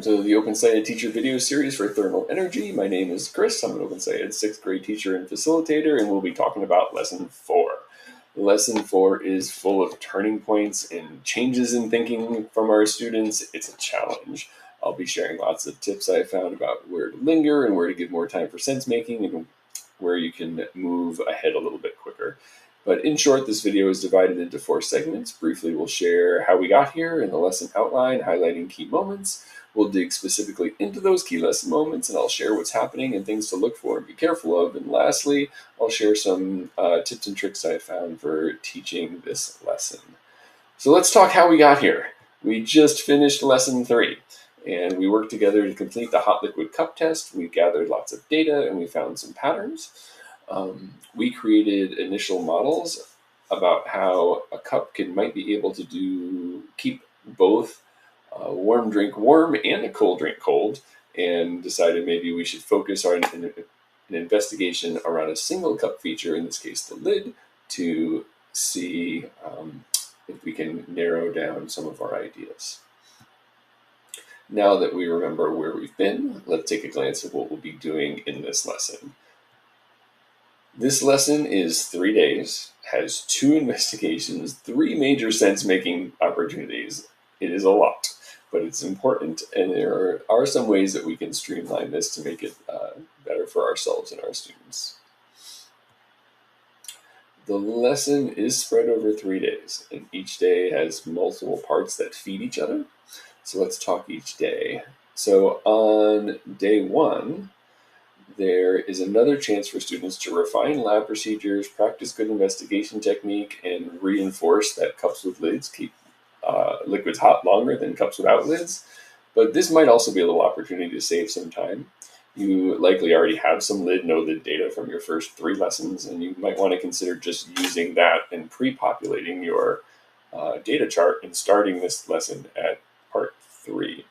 to the OpenSciEd teacher video series for thermal energy. My name is Chris. I'm an OpenSciEd 6th grade teacher and facilitator, and we'll be talking about Lesson 4. Lesson 4 is full of turning points and changes in thinking from our students. It's a challenge. I'll be sharing lots of tips I found about where to linger and where to give more time for sense making and where you can move ahead a little bit quicker. But in short, this video is divided into 4 segments. Briefly, we'll share how we got here in the lesson outline, highlighting key moments. We'll dig specifically into those key lesson moments, and I'll share what's happening and things to look for and be careful of. And lastly, I'll share some tips and tricks I found for teaching this lesson. So let's talk how we got here. We just finished lesson 3, and we worked together to complete the hot liquid cup test. We gathered lots of data, and we found some patterns. We created initial models about how a cup might be able to keep both a warm drink warm and a cold drink cold, and decided maybe we should focus on an investigation around a single cup feature, in this case the lid, to see if we can narrow down some of our ideas. Now that we remember where we've been, let's take a glance at what we'll be doing in this lesson. This lesson is 3 days, has 2 investigations, 3 major sense-making opportunities. It is a lot, but it's important, and there are some ways that we can streamline this to make it better for ourselves and our students. The lesson is spread over 3 days, and each day has multiple parts that feed each other. So let's talk each day. So on day 1, there is another chance for students to refine lab procedures, practice good investigation technique, and reinforce that cups with lids keep liquids hot longer than cups without lids. But this might also be a little opportunity to save some time. You likely already have some no lid data from your first 3 lessons, and you might want to consider just using that and pre-populating your data chart and starting this lesson at part 3.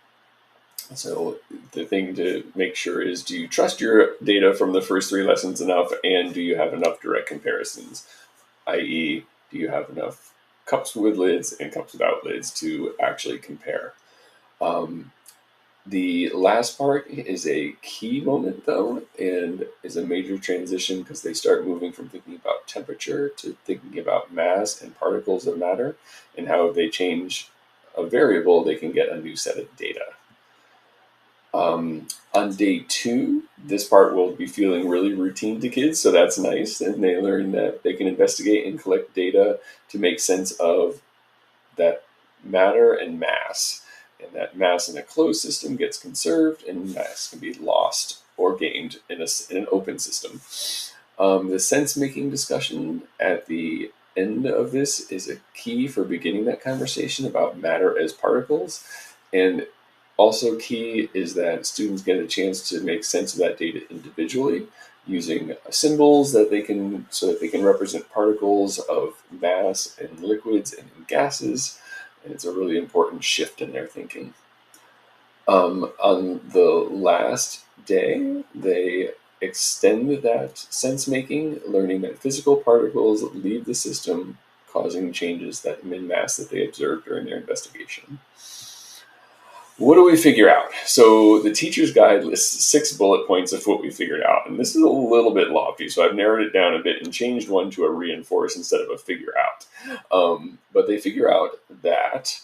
So the thing to make sure is, do you trust your data from the first 3 lessons enough, and do you have enough direct comparisons, i.e. do you have enough cups with lids and cups without lids to actually compare? The last part is a key moment, though, and is a major transition because they start moving from thinking about temperature to thinking about mass and particles of matter, and how if they change a variable, they can get a new set of data. On day 2, this part will be feeling really routine to kids, so that's nice. And they learn that they can investigate and collect data to make sense of that matter and mass. And that mass in a closed system gets conserved, and mass can be lost or gained in an open system. The sense-making discussion at the end of this is a key for beginning that conversation about matter as particles. And also key is that students get a chance to make sense of that data individually using symbols so that they can represent particles of mass and liquids and in gases. And it's a really important shift in their thinking. On the last day, they extend that sense making, learning that physical particles leave the system, causing changes in mass that they observed during their investigation. What do we figure out? So the teacher's guide lists 6 bullet points of what we figured out, and this is a little bit lofty, so I've narrowed it down a bit and changed one to a reinforce instead of a figure out. But they figure out that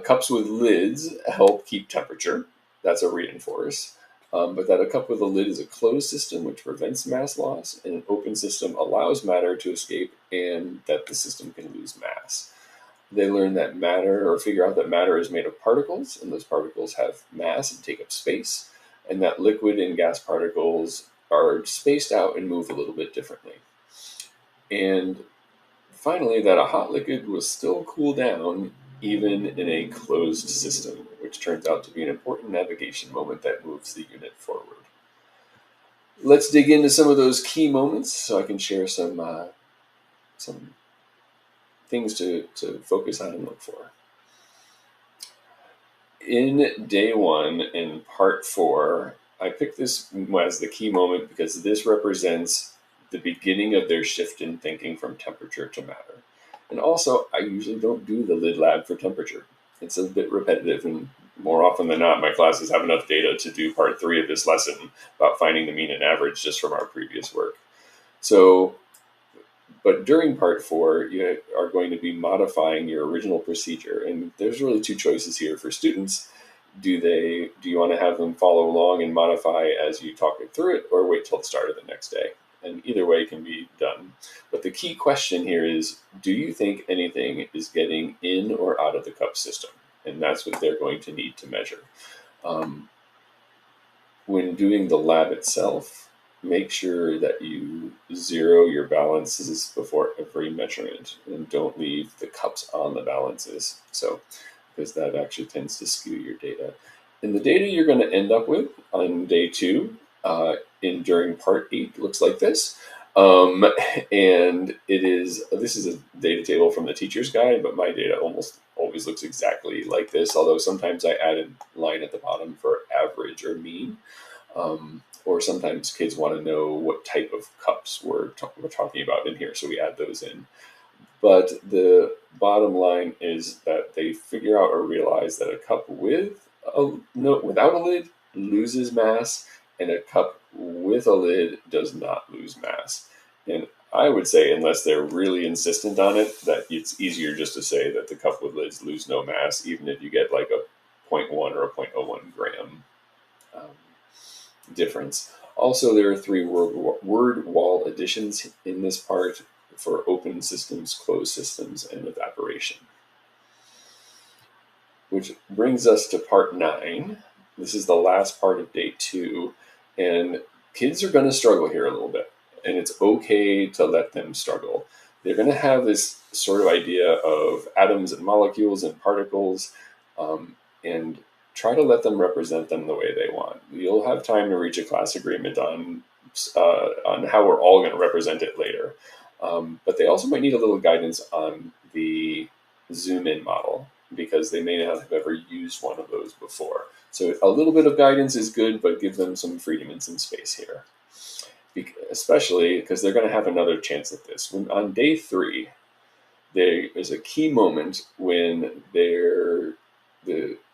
cups with lids help keep temperature. That's a reinforce. But that a cup with a lid is a closed system, which prevents mass loss, and an open system allows matter to escape, and that the system can lose mass. They learn that figure out that matter is made of particles, and those particles have mass and take up space, and that liquid and gas particles are spaced out and move a little bit differently. And finally, that a hot liquid will still cool down even in a closed system, which turns out to be an important navigation moment that moves the unit forward. Let's dig into some of those key moments so I can share some things to focus on and look for. In day 1, in part 4, I picked this as the key moment because this represents the beginning of their shift in thinking from temperature to matter. And also, I usually don't do the lid lab for temperature. It's a bit repetitive and more often than not, my classes have enough data to do part 3 of this lesson about finding the mean and average just from our previous work. So, but during part 4, you are going to be modifying your original procedure. And there's really two choices here for students. Do you want to have them follow along and modify as you talk it through it, or wait till the start of the next day? And either way can be done. But the key question here is, do you think anything is getting in or out of the cup system? And that's what they're going to need to measure. When doing the lab itself, make sure that you zero your balances before every measurement and don't leave the cups on the balances. So, because that actually tends to skew your data. And the data you're going to end up with on day 2 during part 8 looks like this. And this is a data table from the teacher's guide, but my data almost always looks exactly like this, although sometimes I added a line at the bottom for average or mean. Or sometimes kids want to know what type of cups we're talking about in here, so we add those in. But the bottom line is that they figure out or realize that a cup without a lid loses mass, and a cup with a lid does not lose mass. And I would say, unless they're really insistent on it, that it's easier just to say that the cup with lids lose no mass, even if you get like a 0.1 or a 0.01 gram difference. Also, there are 3 word wall additions in this part for open systems, closed systems, and evaporation. Which brings us to part 9. This is the last part of day 2, and kids are going to struggle here a little bit, and it's okay to let them struggle. They're going to have this sort of idea of atoms and molecules and particles, and try to let them represent them the way they want. You'll have time to reach a class agreement on how we're all going to represent it later. But they also might need a little guidance on the zoom-in model, because they may not have ever used one of those before. So a little bit of guidance is good, but give them some freedom and some space here. Especially because they're going to have another chance at this. On day 3, there is a key moment when they're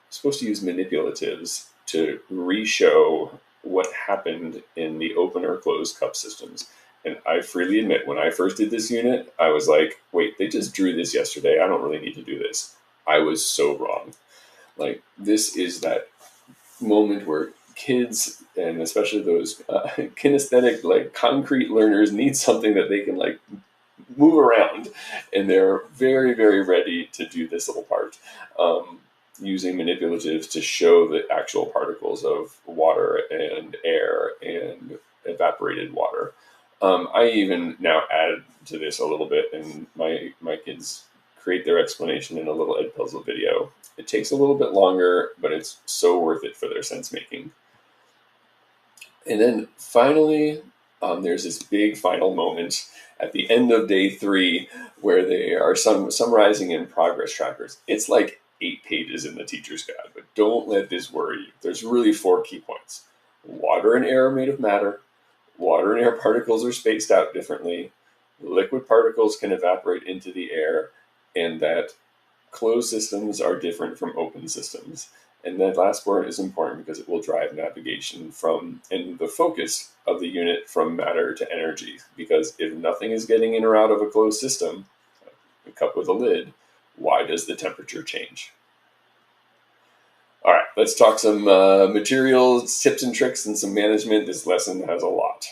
supposed to use manipulatives to re-show what happened in the open or closed cup systems. And I freely admit, when I first did this unit, I was like, wait, they just drew this yesterday. I don't really need to do this. I was so wrong. Like, this is that moment where kids, and especially those kinesthetic, like concrete learners, need something that they can like move around, and they're very, very ready to do this little part, using manipulatives to show the actual particles of water and air and evaporated water. I even now added to this a little bit, and my kids create their explanation in a little Edpuzzle video. It takes a little bit longer, but it's so worth it for their sense making. And then finally, there's this big final moment at the end of day 3 where they are summarizing in progress trackers. It's like 8 pages in the teacher's guide, but don't let this worry you. There's really 4 key points. Water and air are made of matter. Water and air particles are spaced out differently. Liquid particles can evaporate into the air, and that closed systems are different from open systems. And that last part is important because it will drive navigation and the focus of the unit from matter to energy. Because if nothing is getting in or out of a closed system, a cup with a lid, why does the temperature change? All right, let's talk some materials, tips and tricks, and some management. This lesson has a lot.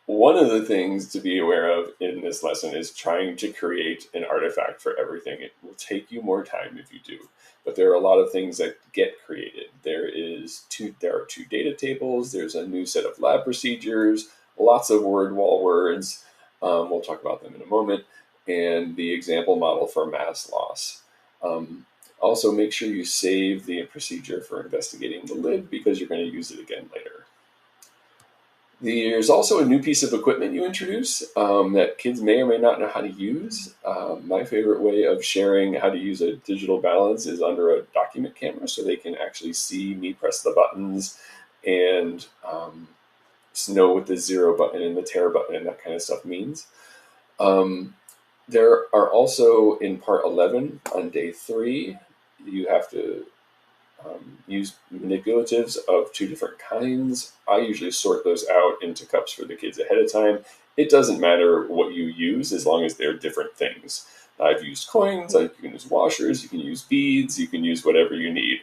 One of the things to be aware of in this lesson is trying to create an artifact for everything. It will take you more time if you do, but there are a lot of things that get created. There are 2 data tables. There's a new set of lab procedures, lots of word wall words. We'll talk about them in a moment, and the example model for mass loss. Also, make sure you save the procedure for investigating the lid, because you're going to use it again later. There's also a new piece of equipment you introduce that kids may or may not know how to use. My favorite way of sharing how to use a digital balance is under a document camera, so they can actually see me press the buttons and know what the 0 button and the tare button and that kind of stuff means. There are also, in part 11 on day 3, you have to use manipulatives of two different kinds. I usually sort those out into cups for the kids ahead of time. It doesn't matter what you use as long as they're different things. I've used coins, you can use washers, you can use beads, you can use whatever you need.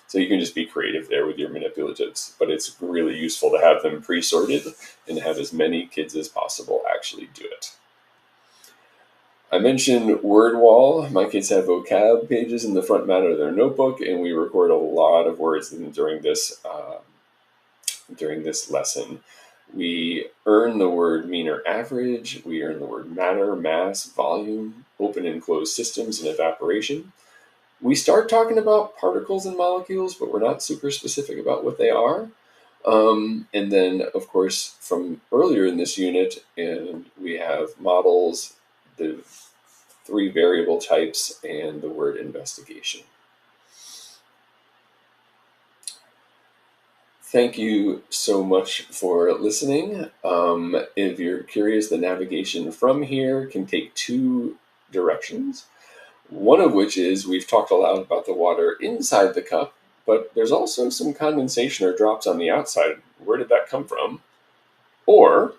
So you can just be creative there with your manipulatives. But it's really useful to have them pre-sorted and have as many kids as possible actually do it. I mentioned word wall. My kids have vocab pages in the front matter of their notebook, and we record a lot of words during this lesson. We earn the word mean or average. We earn the word matter, mass, volume, open and closed systems, and evaporation. We start talking about particles and molecules, but we're not super specific about what they are. And then, of course, from earlier in this unit, and we have models, the 3 variable types, and the word investigation. Thank you so much for listening. If you're curious, the navigation from here can take 2 directions. One of which is we've talked a lot about the water inside the cup, but there's also some condensation or drops on the outside. Where did that come from? Or,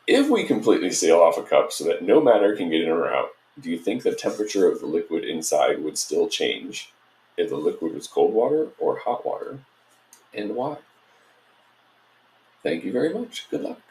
if we completely seal off a cup so that no matter can get in or out, do you think the temperature of the liquid inside would still change if the liquid was cold water or hot water? And why? Thank you very much. Good luck.